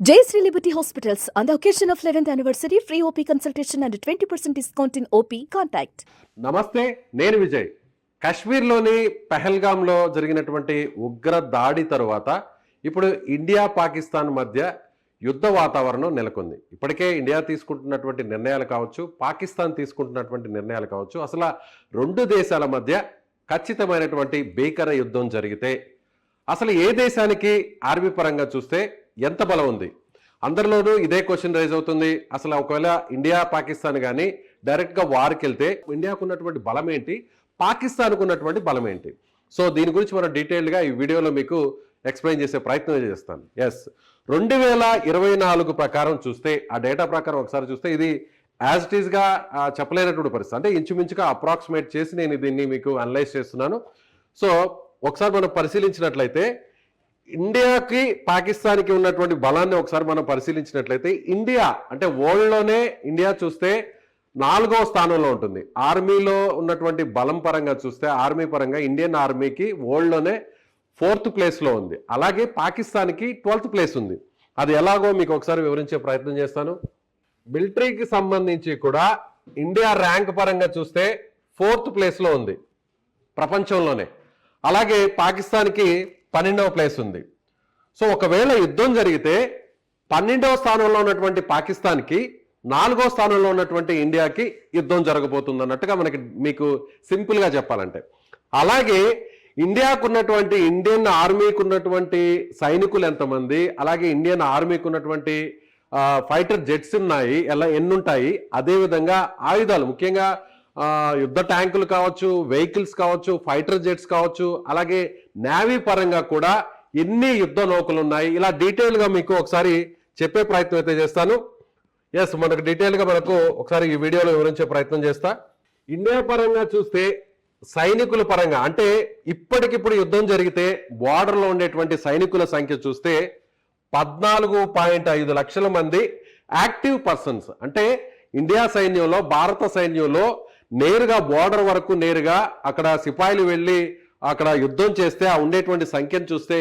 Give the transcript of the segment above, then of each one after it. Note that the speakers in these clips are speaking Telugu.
Jayashree Liberty Hospitals, on the occasion of 11th anniversary, free OP consultation and 20% discount in OP. Contact. నమస్తే, నేను విజయ్. కాశ్మీర్లోని పెహల్గాంలో జరిగినటువంటి ఉగ్ర దాడి తరువాత ఇప్పుడు ఇండియా పాకిస్తాన్ మధ్య యుద్ధ వాతావరణం నెలకొంది. ఇప్పటికే ఇండియా తీసుకుంటున్నటువంటి నిర్ణయాలు కావచ్చు, పాకిస్తాన్ తీసుకుంటున్నటువంటి నిర్ణయాలు కావచ్చు, అసలు రెండు దేశాల మధ్య ఖచ్చితమైనటువంటి భీకర యుద్ధం జరిగితే అసలు ఏ దేశానికి ఆర్మీ పరంగా చూస్తే ఎంత బలం ఉంది? అందరిలోనూ ఇదే క్వశ్చన్ రైజ్ అవుతుంది. అసలు ఒకవేళ ఇండియా పాకిస్తాన్ కానీ డైరెక్ట్గా వార్కి వెళ్తే ఇండియాకు ఉన్నటువంటి బలం ఏంటి, పాకిస్తాన్కు ఉన్నటువంటి బలం ఏంటి? సో దీని గురించి మనం డీటెయిల్డ్గా ఈ వీడియోలో మీకు ఎక్స్ప్లెయిన్ చేసే ప్రయత్నం చేస్తాను. 2024 ప్రకారం చూస్తే, ఆ డేటా ప్రకారం ఒకసారి చూస్తే ఇది యాజ్ ఇట్ ఈస్గా చెప్పలేనటువంటి పరిస్థితి. అంటే ఇంచుమించుగా అప్రాక్సిమేట్ చేసి నేను దీన్ని మీకు అనలైజ్ చేస్తున్నాను. సో ఒకసారి మనం పరిశీలించినట్లయితే ఇండియాకి పాకిస్తాన్కి ఉన్నటువంటి బలాన్ని ఒకసారి మనం పరిశీలించినట్లయితే ఇండియా అంటే వరల్డ్లోనే ఇండియా చూస్తే 4వ స్థానంలో ఉంటుంది. ఆర్మీలో ఉన్నటువంటి బలం పరంగా చూస్తే ఆర్మీ పరంగా ఇండియన్ ఆర్మీకి వరల్డ్లోనే 4th ప్లేస్లో ఉంది. అలాగే పాకిస్తాన్కి 12th ప్లేస్ ఉంది. అది ఎలాగో మీకు ఒకసారి వివరించే ప్రయత్నం చేస్తాను. మిలిటరీకి సంబంధించి కూడా ఇండియా ర్యాంక్ పరంగా చూస్తే 4th ప్లేస్లో ఉంది ప్రపంచంలోనే. అలాగే పాకిస్తాన్కి 12వ ప్లేస్ ఉంది. సో ఒకవేళ యుద్ధం జరిగితే 12వ స్థానంలో ఉన్నటువంటి పాకిస్తాన్కి 4వ స్థానంలో ఉన్నటువంటి ఇండియాకి యుద్ధం జరగబోతుంది అన్నట్టుగా మీకు సింపుల్గా చెప్పాలంటే. అలాగే ఇండియాకు ఉన్నటువంటి ఇండియన్ ఆర్మీకి ఉన్నటువంటి సైనికులు ఎంతమంది, అలాగే ఇండియన్ ఆర్మీకి ఉన్నటువంటి ఫైటర్ జెట్స్ ఉన్నాయి, ఎన్నుంటాయి, అదేవిధంగా ఆయుధాలు ముఖ్యంగా యుద్ధ ట్యాంకులు కావచ్చు, వెహికల్స్ కావచ్చు, ఫైటర్ జెట్స్ కావచ్చు, అలాగే నేవీ పరంగా కూడా ఎన్ని యుద్ధ నౌకలు ఉన్నాయి, ఇలా డీటెయిల్గా మీకు ఒకసారి చెప్పే ప్రయత్నం అయితే చేస్తాను. మనకు డీటెయిల్గా ఒకసారి ఈ వీడియోలో వివరించే ప్రయత్నం చేస్తా. ఇండియా పరంగా చూస్తే సైనికుల పరంగా అంటే ఇప్పటికిప్పుడు యుద్ధం జరిగితే బార్డర్లో ఉండేటువంటి సైనికుల సంఖ్య చూస్తే 14.5 లక్షల మంది యాక్టివ్ పర్సన్స్. అంటే ఇండియా సైన్యంలో, భారత సైన్యంలో నేరుగా బోర్డర్ వరకు నేరుగా అక్కడ సిపాయిలు వెళ్ళి అక్కడ యుద్ధం చేస్తే ఆ ఉండేటువంటి సంఖ్యను చూస్తే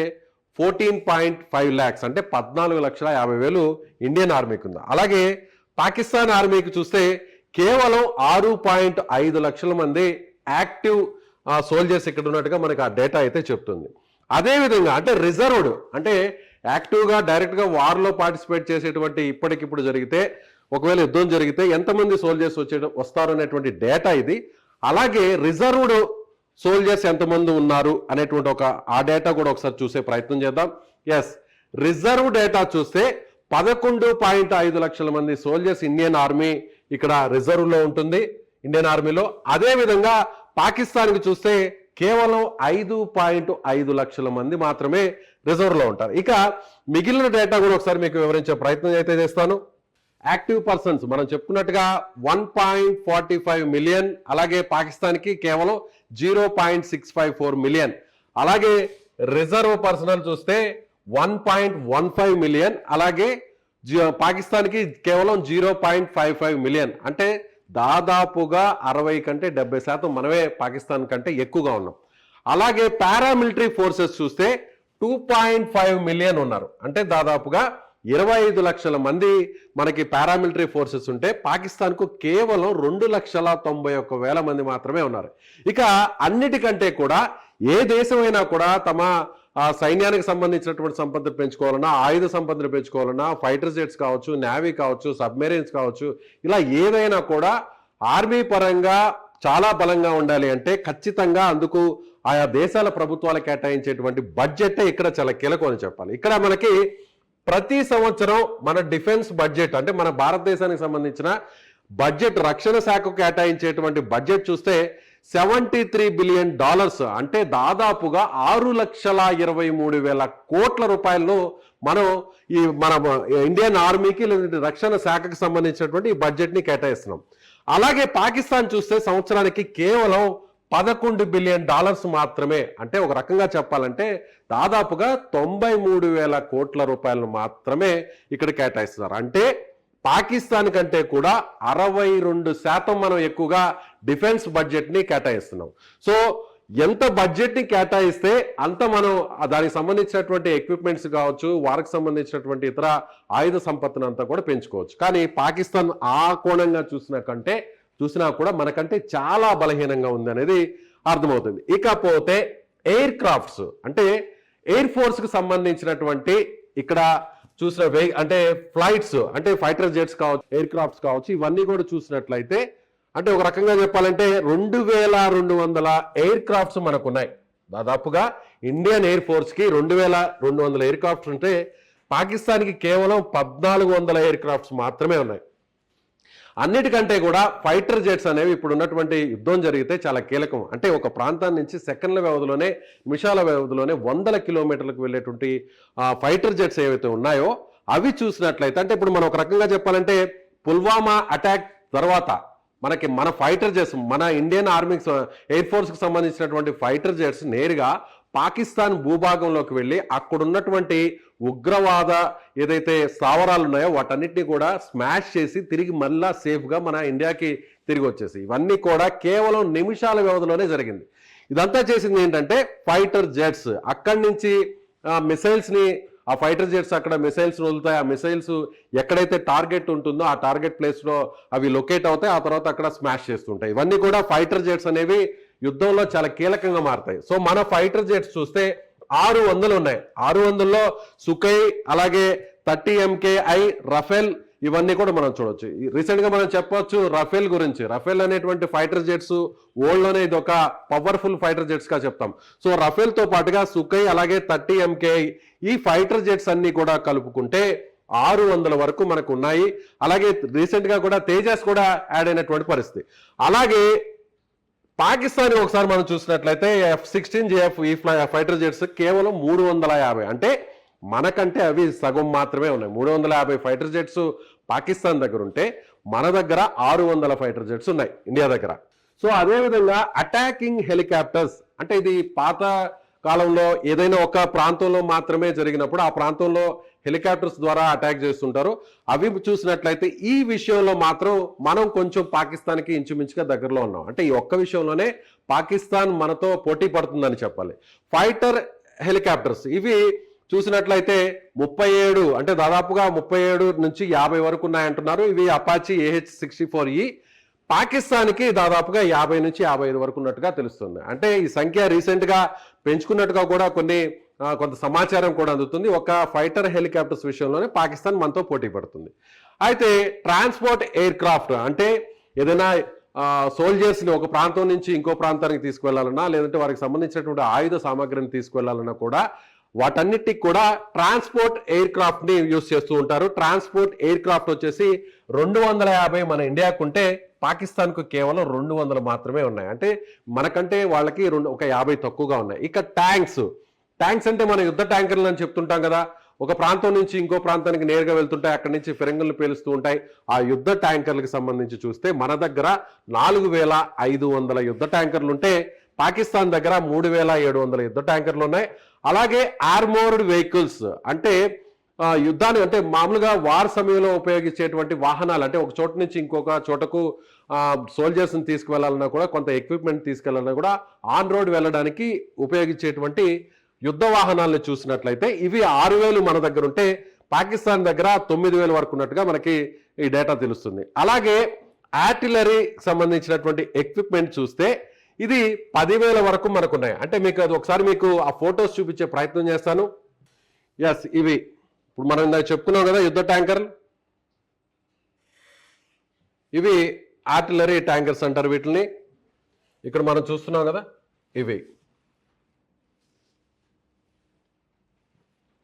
14.5 lakhs అంటే 14,50,000 ఇండియన్ ఆర్మీకి ఉంది. అలాగే పాకిస్తాన్ ఆర్మీకి చూస్తే కేవలం 6.5 లక్షల మంది యాక్టివ్ సోల్జర్స్ ఇక్కడ ఉన్నట్టుగా మనకి ఆ డేటా అయితే చెప్తుంది. అదేవిధంగా అంటే రిజర్వ్డ్ అంటే యాక్టివ్గా డైరెక్ట్గా వార్లో పార్టిసిపేట్ చేసేటువంటి ఇప్పటికిప్పుడు జరిగితే ఒకవేళ యుద్ధం జరిగితే ఎంతమంది సోల్జర్స్ వస్తారు అనేటువంటి డేటా ఇది. అలాగే రిజర్వ్డ్ సోల్జర్స్ ఎంతమంది ఉన్నారు అనేటువంటి ఆ డేటా కూడా ఒకసారి చూసే ప్రయత్నం చేద్దాం. రిజర్వ్ డేటా చూస్తే 11.5 లక్షల మంది సోల్జర్స్ ఇండియన్ ఆర్మీ ఇక్కడ రిజర్వ్లో ఉంటుంది ఇండియన్ ఆర్మీలో. అదేవిధంగా పాకిస్తాన్కి చూస్తే కేవలం 5.5 లక్షల మంది మాత్రమే రిజర్వ్లో ఉంటారు. ఇక మిగిలిన డేటా కూడా ఒకసారి మీకు వివరించే ప్రయత్నం అయితే చేస్తాను. యాక్టివ్ పర్సన్స్ మనం చెప్పుకున్నట్టుగా 1.45 మిలియన్, అలాగే పాకిస్తాన్కి కేవలం 0.654 మిలియన్. అలాగే రిజర్వ్ పర్సనల్ చూస్తే 1.15 మిలియన్, అలాగే పాకిస్తాన్కి కేవలం 0.55 మిలియన్. అంటే దాదాపుగా 60 కంటే 70% మనమే పాకిస్తాన్ కంటే ఎక్కువగా ఉన్నాం. అలాగే పారామిలిటరీ ఫోర్సెస్ చూస్తే 2.5 మిలియన్ ఉన్నారు. అంటే దాదాపుగా 25 లక్షల మంది మనకి పారామిలిటరీ ఫోర్సెస్ ఉంటే పాకిస్తాన్కు కేవలం 2,91,000 మంది మాత్రమే ఉన్నారు. ఇక అన్నిటికంటే కూడా ఏ దేశమైనా కూడా తమ సైన్యానికి సంబంధించినటువంటి సంపద పెంచుకోవాలన్నా, ఆయుధ సంపదను పెంచుకోవాలన్నా, ఫైటర్ జెట్స్ కావచ్చు, నేవీ కావచ్చు, సబ్మెరీన్స్ కావచ్చు, ఇలా ఏదైనా కూడా ఆర్మీ పరంగా చాలా బలంగా ఉండాలి అంటే ఖచ్చితంగా అందుకు ఆయా దేశాల ప్రభుత్వాలు కేటాయించేటువంటి బడ్జెటే ఇక్కడ చాలా కీలకం అని చెప్పాలి. ఇక్కడ మనకి ప్రతి సంవత్సరం మన డిఫెన్స్ బడ్జెట్ అంటే మన భారతదేశానికి సంబంధించిన బడ్జెట్, రక్షణ శాఖకు కేటాయించేటువంటి బడ్జెట్ చూస్తే $73 బిలియన్ అంటే దాదాపుగా 6,23,000 కోట్ల రూపాయలను మనం మన ఇండియన్ ఆర్మీకి లేదా రక్షణ శాఖకు సంబంధించినటువంటి ఈ బడ్జెట్ని కేటాయిస్తున్నాం. అలాగే పాకిస్తాన్ చూస్తే సంవత్సరానికి కేవలం $11 బిలియన్ మాత్రమే. అంటే ఒక రకంగా చెప్పాలంటే దాదాపుగా 93,000 కోట్ల రూపాయలను మాత్రమే ఇక్కడ కేటాయిస్తున్నారు. అంటే పాకిస్తాన్ కంటే కూడా 62% మనం ఎక్కువగా డిఫెన్స్ బడ్జెట్ని కేటాయిస్తున్నాం. సో ఎంత బడ్జెట్ని కేటాయిస్తే అంత మనం దానికి సంబంధించినటువంటి ఎక్విప్మెంట్స్ కావచ్చు, వారికి సంబంధించినటువంటి ఇతర ఆయుధ సంపత్తిని అంతా కూడా పెంచుకోవచ్చు. కానీ పాకిస్తాన్ ఆ కోణంగా చూసినా కూడా మనకంటే చాలా బలహీనంగా ఉంది అనేది అర్థమవుతుంది. ఇకపోతే ఎయిర్ క్రాఫ్ట్స్ అంటే ఎయిర్ ఫోర్స్కి సంబంధించినటువంటి ఇక్కడ చూసిన అంటే ఫ్లైట్స్ అంటే ఫైటర్ జెట్స్ కావచ్చు, ఎయిర్ క్రాఫ్ట్స్ కావచ్చు, ఇవన్నీ కూడా చూసినట్లయితే అంటే ఒక రకంగా చెప్పాలంటే 2200 ఎయిర్ క్రాఫ్ట్స్ మనకున్నాయి. దాదాపుగా ఇండియన్ ఎయిర్ ఫోర్స్కి 2200 ఎయిర్ క్రాఫ్ట్స్ ఉంటే పాకిస్తాన్కి కేవలం 1400 ఎయిర్ క్రాఫ్ట్స్ మాత్రమే ఉన్నాయి. అన్నిటికంటే కూడా ఫైటర్ జెట్స్ అనేవి ఇప్పుడు ఉన్నటువంటి యుద్ధం జరిగితే చాలా కీలకం. అంటే ఒక ప్రాంతాన్ని నుంచి సెకండ్ల వ్యవధిలోనే, నిమిషాల వ్యవధిలోనే 100 కిలోమీటర్లకు వెళ్ళేటువంటి ఫైటర్ జెట్స్ ఏవైతే ఉన్నాయో అవి చూసినట్లయితే అంటే ఇప్పుడు మనం ఒక రకంగా చెప్పాలంటే పుల్వామా అటాక్ తర్వాత మన ఫైటర్ జెట్స్, మన ఇండియన్ ఆర్మీ ఎయిర్ ఫోర్స్కి సంబంధించినటువంటి ఫైటర్ జెట్స్ నేరుగా పాకిస్తాన్ భూభాగంలోకి వెళ్ళి అక్కడున్నటువంటి ఉగ్రవాద ఏదైతే స్థావరాలు ఉన్నాయో వాటన్నిటిని కూడా స్మాష్ చేసి తిరిగి మళ్ళా సేఫ్గా మన ఇండియాకి తిరిగి వచ్చేసి ఇవన్నీ కూడా కేవలం నిమిషాల వ్యవధిలోనే జరిగింది. ఇదంతా చేసింది ఏంటంటే ఫైటర్ జెట్స్. అక్కడి నుంచి మిసైల్స్ని ఆ ఫైటర్ జెట్స్ అక్కడ మిసైల్స్ వదులుతాయి. ఆ మిసైల్స్ ఎక్కడైతే టార్గెట్ ఉంటుందో ఆ టార్గెట్ ప్లేస్లో అవి లొకేట్ అవుతాయి. ఆ తర్వాత అక్కడ స్మాష్ చేస్తుంటాయి. ఇవన్నీ కూడా ఫైటర్ జెట్స్ అనేవి యుద్ధంలో చాలా కీలకంగా మారుతాయి. సో మన ఫైటర్ జెట్స్ చూస్తే 600 ఉన్నాయి. 600లో సుఖై, అలాగే 30 MKI, రఫేల్ ఇవన్నీ కూడా మనం చూడొచ్చు. రీసెంట్ గా మనం చెప్పొచ్చు రఫేల్ గురించి. రఫేల్ అనేటువంటి ఫైటర్ జెట్స్ వరల్డ్ లోనే ఇది ఒక పవర్ఫుల్ ఫైటర్ జెట్స్ గా చెప్తాం. సో రఫేల్ తో పాటుగా సుఖై అలాగే 30 MKI ఈ ఫైటర్ జెట్స్ అన్ని కూడా కలుపుకుంటే 600 వరకు మనకు ఉన్నాయి. అలాగే రీసెంట్ గా కూడా తేజస్ కూడా యాడ్ అయినటువంటి పరిస్థితి. అలాగే పాకిస్తాన్ ఒకసారి మనం చూసినట్లయితే F-16JF ఈ ఫైటర్ జెట్స్ కేవలం 350, అంటే మనకంటే అవి సగం మాత్రమే ఉన్నాయి. 350 ఫైటర్ జెట్స్ పాకిస్తాన్ దగ్గర ఉంటే మన దగ్గర 600 ఫైటర్ జెట్స్ ఉన్నాయి ఇండియా దగ్గర. సో అదేవిధంగా అటాకింగ్ హెలికాప్టర్స్ అంటే ఇది పాత కాలంలో ఏదైనా ఒక ప్రాంతంలో మాత్రమే జరిగినప్పుడు ఆ ప్రాంతంలో హెలికాప్టర్స్ ద్వారా అటాక్ చేస్తుంటారు. అవి చూసినట్లయితే ఈ విషయంలో మాత్రం మనం కొంచెం పాకిస్తాన్కి ఇంచుమించుగా దగ్గరలో ఉన్నాం. అంటే ఈ ఒక్క విషయంలోనే పాకిస్తాన్ మనతో పోటీ పడుతుందని చెప్పాలి. ఫైటర్ హెలికాప్టర్స్ ఇవి చూసినట్లయితే 37 అంటే దాదాపుగా 37 నుంచి 50 వరకు ఉన్నాయంటున్నారు. ఇవి అపాచీ AH-64E. పాకిస్తాన్కి దాదాపుగా 50 నుంచి 55 వరకు ఉన్నట్టుగా తెలుస్తుంది. అంటే ఈ సంఖ్య రీసెంట్ గా పెంచుకున్నట్టుగా కూడా కొంత సమాచారం కూడా అందుతుంది. ఒక ఫైటర్ హెలికాప్టర్స్ విషయంలోనే పాకిస్తాన్ మనతో పోటీ పడుతుంది. అయితే ట్రాన్స్పోర్ట్ ఎయిర్ క్రాఫ్ట్ అంటే ఏదైనా సోల్జర్స్ ని ఒక ప్రాంతం నుంచి ఇంకో ప్రాంతానికి తీసుకువెళ్లాలన్నా లేదంటే వారికి సంబంధించినటువంటి ఆయుధ సామాగ్రిని తీసుకువెళ్లాలన్నా కూడా వాటన్నిటికి కూడా ట్రాన్స్పోర్ట్ ఎయిర్ క్రాఫ్ట్ ని యూజ్ చేస్తూ ఉంటారు. ట్రాన్స్పోర్ట్ ఎయిర్ క్రాఫ్ట్ వచ్చేసి 250 మన ఇండియాకు ఉంటే పాకిస్తాన్ కు కేవలం 200 మాత్రమే ఉన్నాయి. అంటే మనకంటే వాళ్ళకి ఒక 50 తక్కువగా ఉన్నాయి. ఇక ట్యాంక్స్ అంటే మన యుద్ధ ట్యాంకర్లు అని చెప్తుంటాం కదా. ఒక ప్రాంతం నుంచి ఇంకో ప్రాంతానికి నేరుగా వెళ్తుంటాయి, అక్కడి నుంచి ఫిరంగులు పేలుస్తూ ఉంటాయి. ఆ యుద్ధ ట్యాంకర్లకు సంబంధించి చూస్తే మన దగ్గర 4500 యుద్ధ ట్యాంకర్లు ఉంటే పాకిస్తాన్ దగ్గర 3700 యుద్ధ ట్యాంకర్లు ఉన్నాయి. అలాగే ఆర్మోర్డ్ వెహికల్స్ అంటే యుద్ధాన్ని అంటే మామూలుగా వార్ సమయంలో ఉపయోగించేటువంటి వాహనాలు, అంటే ఒక చోట నుంచి ఇంకొక చోటకు సోల్జర్స్ని తీసుకువెళ్ళాలన్నా కూడా కొంత ఎక్విప్మెంట్ తీసుకెళ్లాలన్నా కూడా ఆన్ రోడ్ వెళ్ళడానికి ఉపయోగించేటువంటి యుద్ధ వాహనాలను చూసినట్లయితే ఇవి 6000 మన దగ్గర ఉంటే పాకిస్తాన్ దగ్గర 9000 వరకు ఉన్నట్టుగా మనకి ఈ డేటా తెలుస్తుంది. అలాగే ఆర్టిలరీ సంబంధించినటువంటి ఎక్విప్మెంట్ చూస్తే ఇది 10,000 వరకు మనకు ఉన్నాయి. అంటే మీకు అది ఒకసారి మీకు ఆ ఫొటోస్ చూపించే ప్రయత్నం చేస్తాను. ఎస్, ఇవి ఇప్పుడు మనం ఇందాక చెప్పుకున్నాం కదా యుద్ధ ట్యాంకర్లు, ఇవి ఆర్టిలరీ ట్యాంకర్స్ అంటారు వీటిని. ఇక్కడ మనం చూస్తున్నాం కదా ఇవి.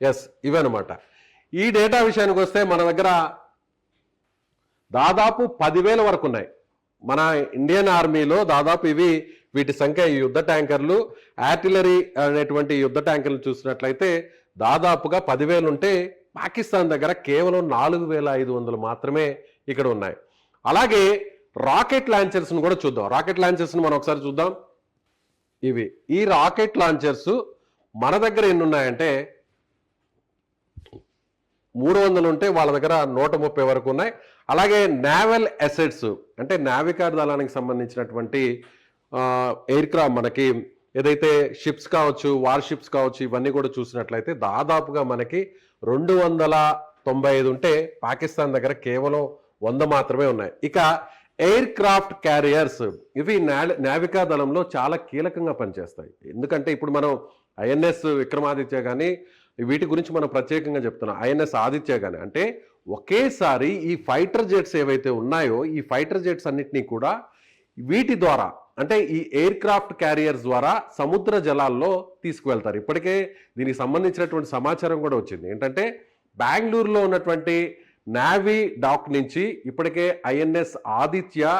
ఎస్, ఇవన్నమాట. ఈ డేటా విషయానికి వస్తే మన దగ్గర దాదాపు 10,000 వరకు ఉన్నాయి. మన ఇండియన్ ఆర్మీలో దాదాపు వీటి సంఖ్య ఈ యుద్ధ ట్యాంకర్లు ఆర్టిలరీ అనేటువంటి యుద్ధ ట్యాంకర్లు చూసినట్లయితే దాదాపుగా 10,000 ఉంటే పాకిస్తాన్ దగ్గర కేవలం 4500 మాత్రమే ఇక్కడ ఉన్నాయి. అలాగే రాకెట్ లాంచర్స్ను కూడా చూద్దాం. రాకెట్ లాంచర్స్ని మనం ఒకసారి చూద్దాం. ఈ రాకెట్ లాంచర్స్ మన దగ్గర ఎన్ని ఉన్నాయంటే 300 ఉంటే వాళ్ళ దగ్గర 130 వరకు ఉన్నాయి. అలాగే నేవల్ అసెట్స్ అంటే నావికా దళానికి సంబంధించినటువంటి ఎయిర్ క్రాఫ్ట్ మనకి ఏదైతే షిప్స్ కావచ్చు, వార్ షిప్స్ కావచ్చు, ఇవన్నీ కూడా చూసినట్లయితే దాదాపుగా మనకి 295 ఉంటే పాకిస్తాన్ దగ్గర కేవలం 100 మాత్రమే ఉన్నాయి. ఇక ఎయిర్ క్రాఫ్ట్ క్యారియర్స్ ఇవి నావికా దళంలో చాలా కీలకంగా పనిచేస్తాయి. ఎందుకంటే ఇప్పుడు మనం ఐఎన్ఎస్ విక్రమాదిత్య కానీ వీటి గురించి మనం ప్రత్యేకంగా చెప్తున్నాం. ఐఎన్ఎస్ ఆదిత్య కానీ అంటే ఒకేసారి ఈ ఫైటర్ జెట్స్ ఏవైతే ఉన్నాయో ఈ ఫైటర్ జెట్స్ అన్నిటినీ కూడా వీటి ద్వారా అంటే ఈ ఎయిర్ క్రాఫ్ట్ క్యారియర్స్ ద్వారా సముద్ర జలాల్లో తీసుకువెళ్తారు. ఇప్పటికే దీనికి సంబంధించినటువంటి సమాచారం కూడా వచ్చింది. ఏంటంటే బెంగళూరులో ఉన్నటువంటి నావీ డాక్ నుంచి ఇప్పటికే ఐఎన్ఎస్ ఆదిత్య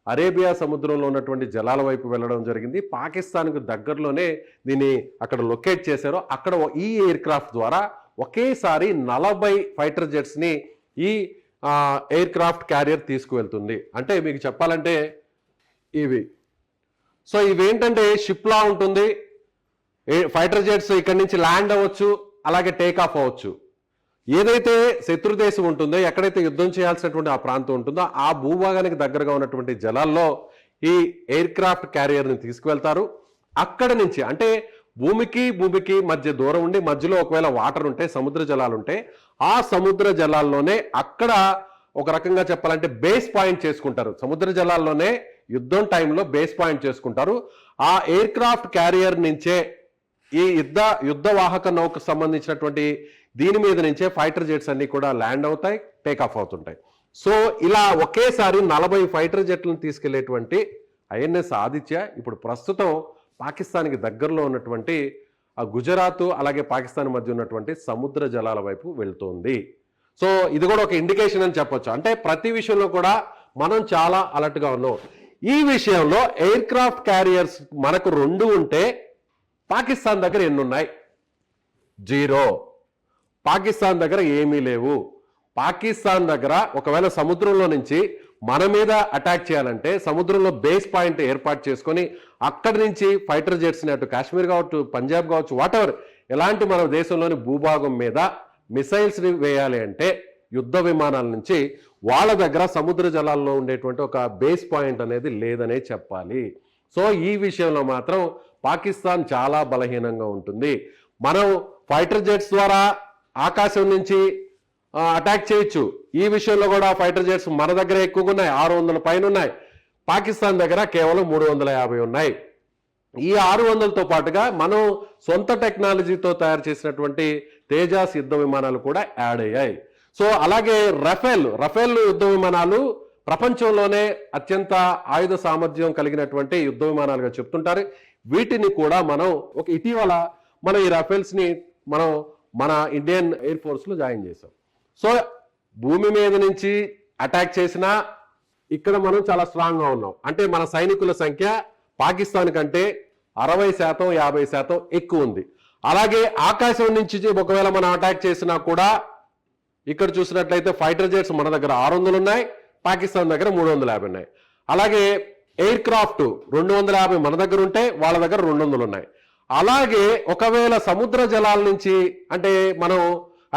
అరేబియా సముద్రంలో ఉన్నటువంటి జలాల వైపు వెళ్ళడం జరిగింది. పాకిస్తాన్కు దగ్గరలోనే దీన్ని అక్కడ లొకేట్ చేశారు. అక్కడ ఈ ఎయిర్ క్రాఫ్ట్ ద్వారా ఒకేసారి 40 ఫైటర్ జెట్స్ని ఈ ఎయిర్ క్రాఫ్ట్ క్యారియర్ తీసుకువెళ్తుంది. అంటే మీకు చెప్పాలంటే ఇవి సో ఇవేంటంటే షిప్లా ఉంటుంది. ఫైటర్ జెట్స్ ఇక్కడి నుంచి ల్యాండ్ అవ్వచ్చు, అలాగే టేక్ ఆఫ్ అవ్వచ్చు. ఏదైతే శత్రు దేశం ఉంటుందో, ఎక్కడైతే యుద్ధం చేయాల్సినటువంటి ఆ ప్రాంతం ఉంటుందో ఆ భూభాగానికి దగ్గరగా ఉన్నటువంటి జలాల్లో ఈ ఎయిర్ క్రాఫ్ట్ క్యారియర్ని తీసుకువెళ్తారు. అక్కడ నుంచి అంటే భూమికి మధ్య దూరం ఉండి మధ్యలో ఒకవేళ వాటర్ ఉంటే, సముద్ర జలాలు ఉంటే ఆ సముద్ర జలాల్లోనే అక్కడ ఒక రకంగా చెప్పాలంటే బేస్ పాయింట్ చేసుకుంటారు. సముద్ర జలాల్లోనే యుద్ధం టైంలో బేస్ పాయింట్ చేసుకుంటారు. ఆ ఎయిర్ క్రాఫ్ట్ క్యారియర్ నుంచే ఈ యుద్ధ వాహక నౌకకు సంబంధించినటువంటి దీని మీద నుంచే ఫైటర్ జెట్స్ అన్ని కూడా ల్యాండ్ అవుతాయి, టేక్ ఆఫ్ అవుతుంటాయి. సో ఇలా ఒకేసారి 40 ఫైటర్ జెట్లను తీసుకెళ్లేటువంటి ఐఎన్ఎస్ ఆదిత్య ఇప్పుడు ప్రస్తుతం పాకిస్తాన్కి దగ్గరలో ఉన్నటువంటి ఆ గుజరాత్ అలాగే పాకిస్తాన్ మధ్య ఉన్నటువంటి సముద్ర జలాల వైపు వెళ్తోంది. సో ఇది కూడా ఒక ఇండికేషన్ అని చెప్పొచ్చు. అంటే ప్రతి విషయంలో కూడా మనం చాలా అలర్ట్గా ఉన్నాం. ఈ విషయంలో ఎయిర్ క్రాఫ్ట్ క్యారియర్స్ మనకు 2 ఉంటే పాకిస్తాన్ దగ్గర ఎన్ని ఉన్నాయి? 0. పాకిస్తాన్ దగ్గర ఏమీ లేవు. పాకిస్తాన్ దగ్గర ఒకవేళ సముద్రంలో నుంచి మన మీద అటాక్ చేయాలంటే సముద్రంలో బేస్ పాయింట్ ఏర్పాటు చేసుకొని అక్కడి నుంచి ఫైటర్ జెట్స్ని అటు కాశ్మీర్ కావచ్చు, పంజాబ్ కావచ్చు, వాటెవర్ ఎలాంటి మన దేశంలోని భూభాగం మీద మిసైల్స్ని వేయాలి అంటే యుద్ధ విమానాల నుంచి వాళ్ళ దగ్గర సముద్ర జలాల్లో ఉండేటువంటి ఒక బేస్ పాయింట్ అనేది లేదనే చెప్పాలి. సో ఈ విషయంలో మాత్రం పాకిస్తాన్ చాలా బలహీనంగా ఉంటుంది. మనం ఫైటర్ జెట్స్ ద్వారా ఆకాశం నుంచి అటాక్ చేయొచ్చు. ఈ విషయంలో కూడా ఫైటర్ జెట్స్ మన దగ్గర ఎక్కువగా ఉన్నాయి, 600 పైన ఉన్నాయి. పాకిస్తాన్ దగ్గర కేవలం 350 ఉన్నాయి. ఈ 600తో పాటుగా మనం సొంత టెక్నాలజీతో తయారు చేసినటువంటి తేజాస్ యుద్ధ విమానాలు కూడా యాడ్ అయ్యాయి. సో అలాగే రఫేల్ యుద్ధ విమానాలు ప్రపంచంలోనే అత్యంత ఆయుధ సామర్థ్యం కలిగినటువంటి యుద్ధ విమానాలుగా చెప్తుంటారు. వీటిని కూడా మనం ఇటీవల మనం ఈ రఫేల్స్ని మనం మన ఇండియన్ ఎయిర్ ఫోర్స్లో జాయిన్ చేసాం. సో భూమి మీద నుంచి అటాక్ చేసినా ఇక్కడ మనం చాలా స్ట్రాంగ్గా ఉన్నాం. అంటే మన సైనికుల సంఖ్య పాకిస్తాన్ కంటే 60%, 50% ఎక్కువ ఉంది. అలాగే ఆకాశం నుంచి ఒకవేళ మనం అటాక్ చేసినా కూడా ఇక్కడ చూసినట్లయితే ఫైటర్ జెట్స్ మన దగ్గర 600 ఉన్నాయి, పాకిస్తాన్ దగ్గర 350 ఉన్నాయి. అలాగే ఎయిర్ క్రాఫ్ట్ 250 మన దగ్గర ఉంటే వాళ్ళ దగ్గర 200 ఉన్నాయి. అలాగే ఒకవేళ సముద్ర జలాల నుంచి అంటే మనం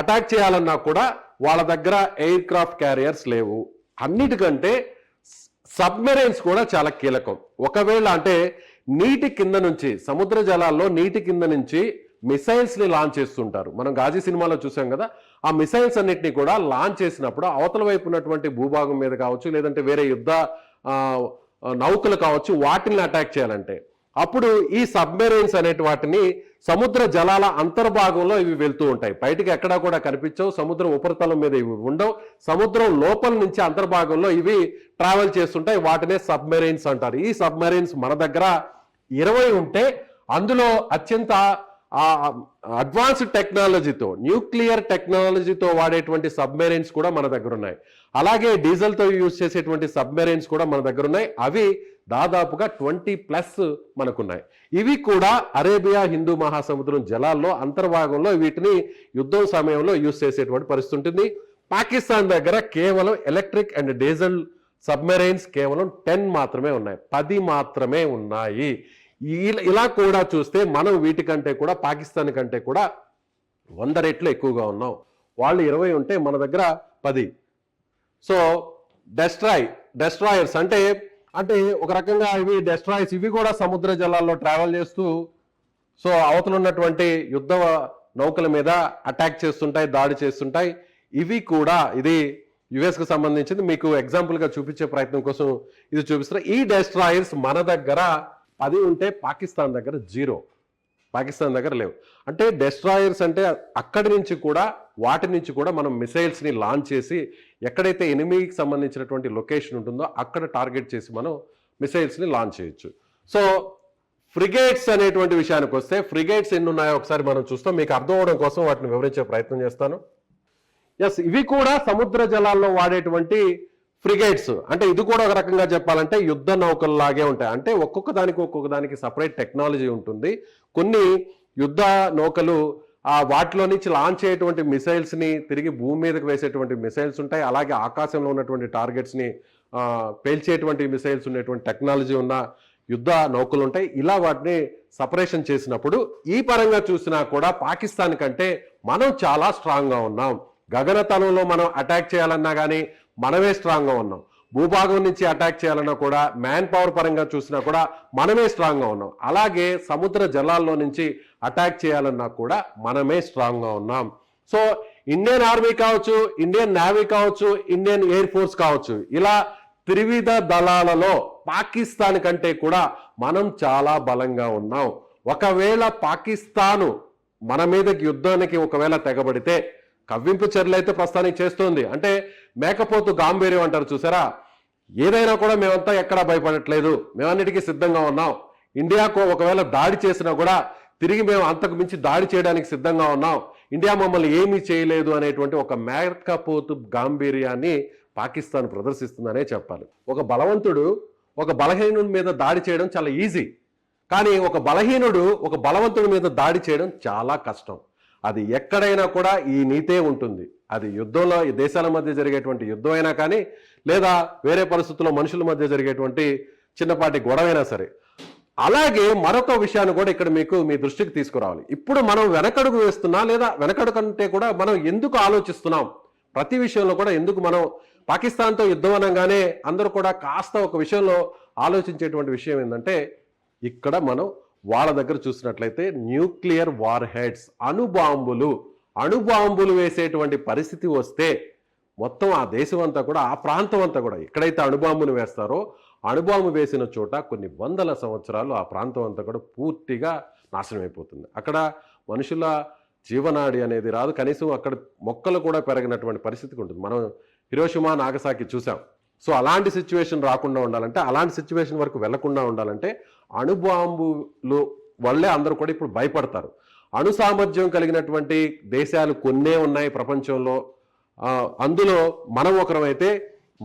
అటాక్ చేయాలన్నా కూడా వాళ్ళ దగ్గర ఎయిర్ క్రాఫ్ట్ క్యారియర్స్ లేవు. అన్నిటికంటే సబ్మెరైన్స్ కూడా చాలా కీలకం. ఒకవేళ అంటే నీటి కింద నుంచి సముద్ర జలాల్లో నీటి కింద నుంచి మిసైల్స్ ని లాంచ్ చేస్తుంటారు. మనం గాజీ సినిమాలో చూసాం కదా. ఆ మిసైల్స్ అన్నిటిని కూడా లాంచ్ చేసినప్పుడు అవతల వైపు ఉన్నటువంటి భూభాగం మీద కావచ్చు, లేదంటే వేరే యుద్ధ నౌకలు కావచ్చు, వాటిని అటాక్ చేయాలంటే అప్పుడు ఈ సబ్మెరైన్స్ అనేటి వాటిని సముద్ర జలాల అంతర్భాగంలో ఇవి వెళ్తూ ఉంటాయి. బయటికి ఎక్కడా కూడా కనిపించవు, సముద్రం ఉపరితలం మీద ఇవి ఉండవు. సముద్రం లోపల నుంచి అంతర్భాగంలో ఇవి ట్రావెల్ చేస్తుంటాయి. వాటినే సబ్మెరైన్స్ అంటారు. ఈ సబ్మెరైన్స్ మన దగ్గర 20 ఉంటే అందులో అత్యంత అడ్వాన్స్డ్ టెక్నాలజీతో, న్యూక్లియర్ టెక్నాలజీతో వాడేటువంటి సబ్మెరైన్స్ కూడా మన దగ్గర ఉన్నాయి. అలాగే డీజిల్తో యూజ్ చేసేటువంటి సబ్మెరైన్స్ కూడా మన దగ్గర ఉన్నాయి. అవి దాదాపుగా 20+ మనకున్నాయి. ఇవి కూడా అరేబియా హిందూ మహాసముద్రం జలాల్లో అంతర్భాగంలో వీటిని యుద్ధం సమయంలో యూజ్ చేసేటువంటి పరిస్థితి ఉంటుంది. పాకిస్తాన్ దగ్గర కేవలం ఎలక్ట్రిక్ అండ్ డీజిల్ సబ్మెరైన్స్ కేవలం 10 మాత్రమే ఉన్నాయి, 10 మాత్రమే ఉన్నాయి. ఇలా కూడా చూస్తే మనం వీటికంటే కూడా పాకిస్తాన్ కంటే కూడా 100 రెట్లు ఎక్కువగా ఉన్నాం. వాళ్ళు 20 ఉంటే మన దగ్గర 10. సో డెస్ట్రాయర్స్ అంటే అంటే ఒక రకంగా ఇవి డెస్ట్రాయిస్, ఇవి కూడా సముద్ర జలాల్లో ట్రావెల్ చేస్తూ సో అవతల ఉన్నటువంటి యుద్ధ నౌకల మీద అటాక్ చేస్తుంటాయి, దాడి చేస్తుంటాయి. ఇవి కూడా ఇది యుఎస్కి సంబంధించింది. మీకు ఎగ్జాంపుల్గా చూపించే ప్రయత్నం కోసం ఇది చూపిస్తారు. ఈ డెస్ట్రాయర్స్ మన దగ్గర 10 ఉంటే పాకిస్తాన్ దగ్గర 0, పాకిస్తాన్ దగ్గర లేవు. అంటే డెస్ట్రాయర్స్ అంటే అక్కడి నుంచి కూడా వాటి నుంచి కూడా మనం మిసైల్స్ని లాంచ్ చేసి ఎక్కడైతే ఎనిమీకి సంబంధించినటువంటి లొకేషన్ ఉంటుందో అక్కడ టార్గెట్ చేసి మనం మిసైల్స్ని లాంచ్ చేయొచ్చు. సో ఫ్రిగేట్స్ అనేటువంటి విషయానికి వస్తే ఫ్రిగేట్స్ ఎన్ని ఉన్నాయో ఒకసారి మనం చూస్తాం. మీకు అర్థం అవడం కోసం వాటిని వివరించే ప్రయత్నం చేస్తాను. ఎస్, ఇవి కూడా సముద్ర జలాల్లో వాడేటువంటి ఫ్రిగేట్స్. అంటే ఇది కూడా ఒక రకంగా చెప్పాలంటే యుద్ధ నౌకల్లాగే ఉంటాయి. అంటే ఒక్కొక్క దానికి సపరేట్ టెక్నాలజీ ఉంటుంది. కొన్ని యుద్ధ నౌకలు వాటిలో నుంచి లాంచ్ అయ్యేటువంటి మిసైల్స్ని తిరిగి భూమి మీదకి వేసేటువంటి మిసైల్స్ ఉంటాయి. అలాగే ఆకాశంలో ఉన్నటువంటి టార్గెట్స్ని పేల్చేటువంటి మిసైల్స్ ఉన్నటువంటి టెక్నాలజీ ఉన్న యుద్ధ నౌకలు ఉంటాయి. ఇలా వాటిని సపరేషన్ చేసినప్పుడు ఈ పరంగా చూసినా కూడా పాకిస్తాన్ కంటే మనం చాలా స్ట్రాంగ్గా ఉన్నాం. గగనతలంలో మనం అటాక్ చేయాలన్నా కానీ మనమే స్ట్రాంగ్గా ఉన్నాం. భూభాగం నుంచి అటాక్ చేయాలన్నా కూడా మ్యాన్ పవర్ పరంగా చూసినా కూడా మనమే స్ట్రాంగ్గా ఉన్నాం. అలాగే సముద్ర జలాల్లో నుంచి అటాక్ చేయాలన్నా కూడా మనమే స్ట్రాంగ్గా ఉన్నాం. సో ఇండియన్ ఆర్మీ కావచ్చు, ఇండియన్ నేవీ కావచ్చు, ఇండియన్ ఎయిర్ ఫోర్స్ కావచ్చు, ఇలా త్రివిధ దళాలలో పాకిస్తాన్ కంటే కూడా మనం చాలా బలంగా ఉన్నాం. ఒకవేళ పాకిస్తాను మన మీదకి యుద్ధానికి ఒకవేళ తెగబడితే కవ్వింపు చర్యలు అయితే ప్రస్తుతానికి చేస్తోంది. అంటే మేకపోతు గాంభీర్యం అంటారు చూసారా, ఏదైనా కూడా మేమంతా ఎక్కడా భయపడట్లేదు, మేమన్నిటికీ సిద్ధంగా ఉన్నాం. ఇండియాకు ఒకవేళ దాడి చేసినా కూడా తిరిగి మేము అంతకు మించి దాడి చేయడానికి సిద్ధంగా ఉన్నాం, ఇండియా మమ్మల్ని ఏమీ చేయలేదు అనేటువంటి ఒక మేకపోతు గాంభీర్యాన్ని పాకిస్తాన్ ప్రదర్శిస్తుందనే చెప్పాలి. ఒక బలవంతుడు ఒక బలహీనుడి మీద దాడి చేయడం చాలా ఈజీ, కానీ ఒక బలహీనుడు ఒక బలవంతుడి మీద దాడి చేయడం చాలా కష్టం. అది ఎక్కడైనా కూడా ఈ నీతే ఉంటుంది. అది యుద్ధంలో ఈ దేశాల మధ్య జరిగేటువంటి యుద్ధం అయినా కానీ, లేదా వేరే పరిస్థితుల్లో మనుషుల మధ్య జరిగేటువంటి చిన్నపాటి గొడవైనా సరే. అలాగే మరొక విషయాన్ని కూడా ఇక్కడ మీకు మీ దృష్టికి తీసుకురావాలి. ఇప్పుడు మనం వెనకడుగు వేస్తున్నా, లేదా వెనకడుగు కంటే కూడా మనం ఎందుకు ఆలోచిస్తున్నాం, ప్రతి విషయంలో కూడా ఎందుకు మనం పాకిస్తాన్తో యుద్ధం అనగానే అందరూ కూడా కాస్త ఒక విషయంలో ఆలోచించేటువంటి విషయం ఏంటంటే, ఇక్కడ మనం వాళ్ళ దగ్గర చూసినట్లయితే న్యూక్లియర్ వార్ హెడ్స్, అణుబాంబులు వేసేటువంటి పరిస్థితి వస్తే మొత్తం ఆ దేశం అంతా కూడా, ఆ ప్రాంతం అంతా కూడా, ఎక్కడైతే అణుబాంబును వేస్తారో అణుబాంబు వేసిన చోట కొన్ని వందల సంవత్సరాలు ఆ ప్రాంతం అంతా కూడా పూర్తిగా నాశనం అయిపోతుంది. అక్కడ మనుషుల జీవనాడి అనేది రాదు, కనీసం అక్కడ మొక్కలు కూడా పెరగినటువంటి పరిస్థితికి ఉంటుంది. మనం హిరోషిమా, నాగసాకి చూసాం. సో అలాంటి సిచ్యువేషన్ రాకుండా ఉండాలంటే, అలాంటి సిచ్యువేషన్ వరకు వెళ్లకుండా ఉండాలంటే అణుబాంబులు వల్లే అందరూ కూడా ఇప్పుడు భయపడతారు. అణు సామర్థ్యం కలిగినటువంటి దేశాలు కొన్నే ఉన్నాయి ప్రపంచంలో. అందులో మనం ఒకరమైతే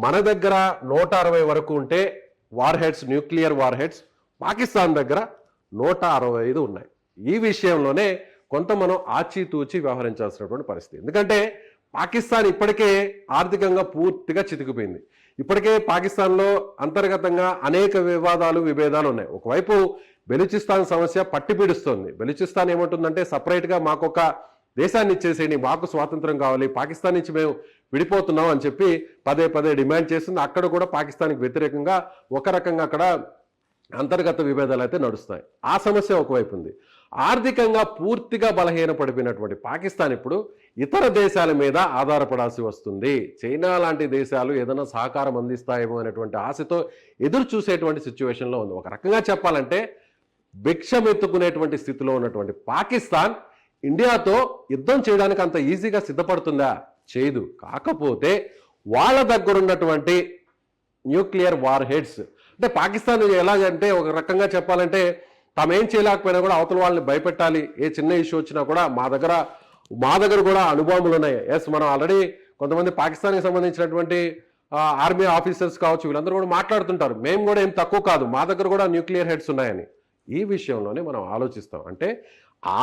మన దగ్గర 160 వరకు ఉంటే war heads, nuclear war heads, Pakistan దగ్గర 165 ఉన్నాయి. ఈ విషయంలోనే కొంత మనం ఆచితూచి వ్యవహరించాల్సినటువంటి పరిస్థితి. ఎందుకంటే పాకిస్తాన్ ఇప్పటికే ఆర్థికంగా పూర్తిగా చితికిపోయింది. ఇప్పటికే పాకిస్తాన్లో అంతర్గతంగా అనేక విభేదాలు ఉన్నాయి. ఒకవైపు బెలూచిస్తాన్ సమస్య పట్టిపీడుస్తోంది. బెలూచిస్తాన్ ఏమంటుందంటే సపరేట్గా మాకొక దేశాన్ని ఇచ్చేసేయండి, మాకు స్వాతంత్రం కావాలి, పాకిస్తాన్ నుంచి మేము విడిపోతున్నాం అని చెప్పి పదే డిమాండ్ చేస్తుంది. అక్కడ కూడా పాకిస్తాన్కి వ్యతిరేకంగా ఒక రకంగా అక్కడ అంతర్గత విభేదాలు అయితే నడుస్తాయి. ఆ సమస్య ఒకవైపు ఉంది. ఆర్థికంగా పూర్తిగా బలహీనపడిపోయినటువంటి పాకిస్తాన్ ఇప్పుడు ఇతర దేశాల మీద ఆధారపడాల్సి వస్తుంది. చైనా లాంటి దేశాలు ఏదైనా సహకారం అందిస్తాయేమో అనేటువంటి ఆశతో ఎదురు చూసేటువంటి సిచ్యువేషన్లో ఉంది. ఒక రకంగా చెప్పాలంటే భిక్షమెత్తుకునేటువంటి స్థితిలో ఉన్నటువంటి పాకిస్తాన్ ఇండియాతో యుద్ధం చేయడానికి అంత ఈజీగా సిద్ధపడుతుందా? చేయదు. కాకపోతే వాళ్ళ దగ్గర ఉన్నటువంటి న్యూక్లియర్ వార్ హెడ్స్, అంటే పాకిస్తాన్ ఎలాగంటే ఒక రకంగా చెప్పాలంటే తామేం చేయలేకపోయినా కూడా అవతల వాళ్ళని భయపెట్టాలి. ఏ చిన్న ఇష్యూ వచ్చినా కూడా మా దగ్గర కూడా అణుబాంబులు ఉన్నాయి. ఎస్, మనం ఆల్రెడీ కొంతమంది పాకిస్తాన్కి సంబంధించినటువంటి ఆర్మీ ఆఫీసర్స్ కావచ్చు, వీళ్ళందరూ కూడా మాట్లాడుతుంటారు, మేము కూడా ఏం తక్కువ కాదు, మా దగ్గర కూడా న్యూక్లియర్ హెడ్స్ ఉన్నాయని. ఈ విషయంలోనే మనం ఆలోచిస్తాం. అంటే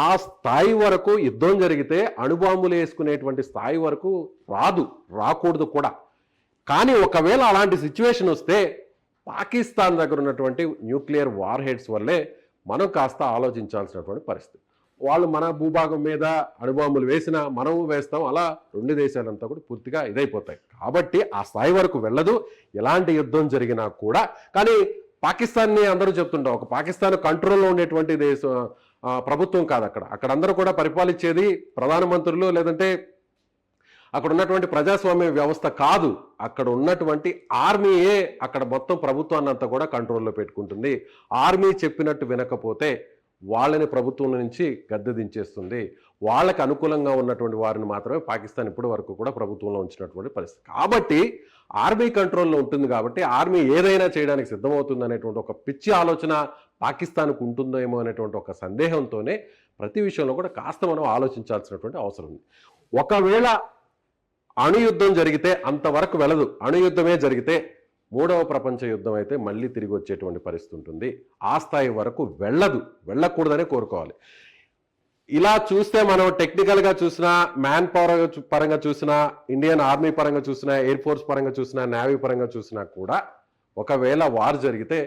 ఆ స్థాయి వరకు యుద్ధం జరిగితే అణుబాంబులు వేసుకునేటువంటి స్థాయి వరకు రాకూడదు కూడా. కానీ ఒకవేళ అలాంటి సిచ్యువేషన్ వస్తే పాకిస్తాన్ దగ్గర ఉన్నటువంటి న్యూక్లియర్ వార్ హెడ్స్ వల్లే మనం కాస్త ఆలోచించాల్సినటువంటి పరిస్థితి. వాళ్ళు మన భూభాగం మీద అణుబాంబులు వేసినా మనము వేస్తాం, అలా రెండు దేశాలంతా కూడా పూర్తిగా ఇదైపోతాయి. కాబట్టి ఆ స్థాయి వరకు వెళ్ళదు ఎలాంటి యుద్ధం జరిగినా కూడా. కానీ పాకిస్తాన్ని అందరూ చెప్తుంటాం, ఒక పాకిస్తాన్ కంట్రోల్లో ఉండేటువంటి ప్రభుత్వం కాదు అక్కడ అందరూ కూడా పరిపాలించేది ప్రధానమంత్రులు, లేదంటే అక్కడ ఉన్నటువంటి ప్రజాస్వామ్య వ్యవస్థ కాదు. అక్కడ ఉన్నటువంటి ఆర్మీయే అక్కడ మొత్తం ప్రభుత్వాన్ని అంతా కూడా కంట్రోల్లో పెట్టుకుంటుంది. ఆర్మీ చెప్పినట్టు వినకపోతే వాళ్ళని ప్రభుత్వం నుంచి గద్దె దించేస్తుంది. వాళ్ళకి అనుకూలంగా ఉన్నటువంటి వారిని మాత్రమే పాకిస్తాన్ ఇప్పటి వరకు కూడా ప్రభుత్వంలో ఉంచినటువంటి పరిస్థితి. కాబట్టి ఆర్మీ కంట్రోల్లో ఉంటుంది, కాబట్టి ఆర్మీ ఏదైనా చేయడానికి సిద్ధమవుతుంది అనేటువంటి ఒక పిచ్చి ఆలోచన పాకిస్తాన్కు ఉంటుందేమో అనేటువంటి ఒక సందేహంతోనే ప్రతి విషయంలో కూడా కాస్త మనం ఆలోచించాల్సినటువంటి అవసరం ఉంది. ఒకవేళ అణుయుద్ధం జరిగితే అంతవరకు వెళ్ళదు, అణుయుద్ధమే జరిగితే మూడవ ప్రపంచ యుద్ధం అయితే మళ్ళీ తిరిగి వచ్చేటువంటి పరిస్థితి ఉంటుంది. ఆ స్థాయి వరకు వెళ్ళకూడదనే కోరుకోవాలి. ఇలా చూస్తే మనం టెక్నికల్గా చూసినా, మ్యాన్ పవర్ పరంగా చూసినా, ఇండియన్ ఆర్మీ పరంగా చూసినా, ఎయిర్ ఫోర్స్ పరంగా చూసినా, నేవీ పరంగా చూసినా కూడా ఒకవేళ వార్ జరిగితే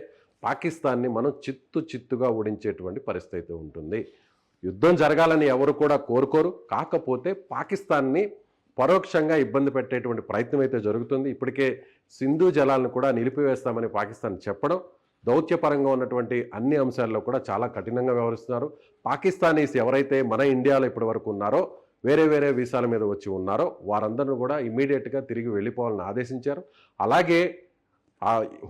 పాకిస్తాన్ని మనం చిత్తుగా ఓడించేటువంటి పరిస్థితి అయితే ఉంటుంది. యుద్ధం జరగాలని ఎవరు కూడా కోరుకోరు. కాకపోతే పాకిస్తాన్ని పరోక్షంగా ఇబ్బంది పెట్టేటువంటి ప్రయత్నం అయితే జరుగుతుంది. ఇప్పటికే సింధు జలాలను కూడా నిలిపివేస్తామని పాకిస్తాన్ చెప్పడం, దౌత్యపరంగా ఉన్నటువంటి అన్ని అంశాల్లో కూడా చాలా కఠినంగా వ్యవహరిస్తున్నారు. పాకిస్తానీస్ ఎవరైతే మన ఇండియాలో ఇప్పటి వరకు ఉన్నారో, వేరే వీసాల మీద వచ్చి ఉన్నారో వారందరిని కూడా ఇమ్మీడియట్గా తిరిగి వెళ్ళిపోవాలని ఆదేశించారు. అలాగే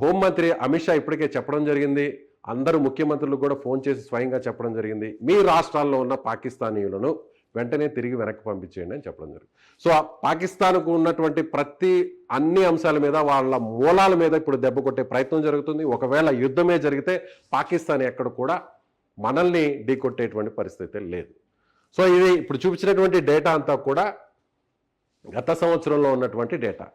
హోంమంత్రి అమిత్ షా ఇప్పటికే చెప్పడం జరిగింది, అందరూ ముఖ్యమంత్రులు కూడా ఫోన్ చేసి స్వయంగా చెప్పడం జరిగింది, మీ రాష్ట్రాల్లో ఉన్న పాకిస్తానీయులను వెంటనే తిరిగి వెనక్కి పంపించేయండి అని చెప్పడం జరిగింది. సో పాకిస్తాన్కు ఉన్నటువంటి అన్ని అంశాల మీద, వాళ్ళ మూలాల మీద ఇప్పుడు దెబ్బ కొట్టే ప్రయత్నం జరుగుతుంది. ఒకవేళ యుద్ధమే జరిగితే పాకిస్తాన్ ఎక్కడ కూడా మనల్ని ఢీకొట్టేటువంటి పరిస్థితి లేదు. సో ఇది ఇప్పుడు చూపించినటువంటి డేటా అంతా కూడా గత సంవత్సరంలో ఉన్నటువంటి డేటా.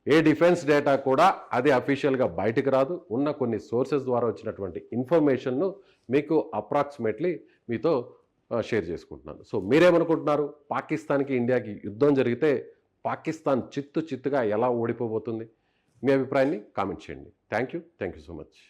ఏ డిఫెన్స్ డేటా కూడా అది అఫీషియల్గా బయటకు రాదు. ఉన్న కొన్ని సోర్సెస్ ద్వారా వచ్చినటువంటి ఇన్ఫర్మేషన్ను మీకు అప్రాక్సిమేట్లీ మీతో షేర్ చేసుకుంటున్నాను. సో మీరేమనుకుంటున్నారు? పాకిస్తాన్కి ఇండియాకి యుద్ధం జరిగితే పాకిస్తాన్ చిత్తుగా ఎలా ఓడిపోబోతుంది? మీ అభిప్రాయాన్ని కామెంట్ చేయండి. Thank you so much.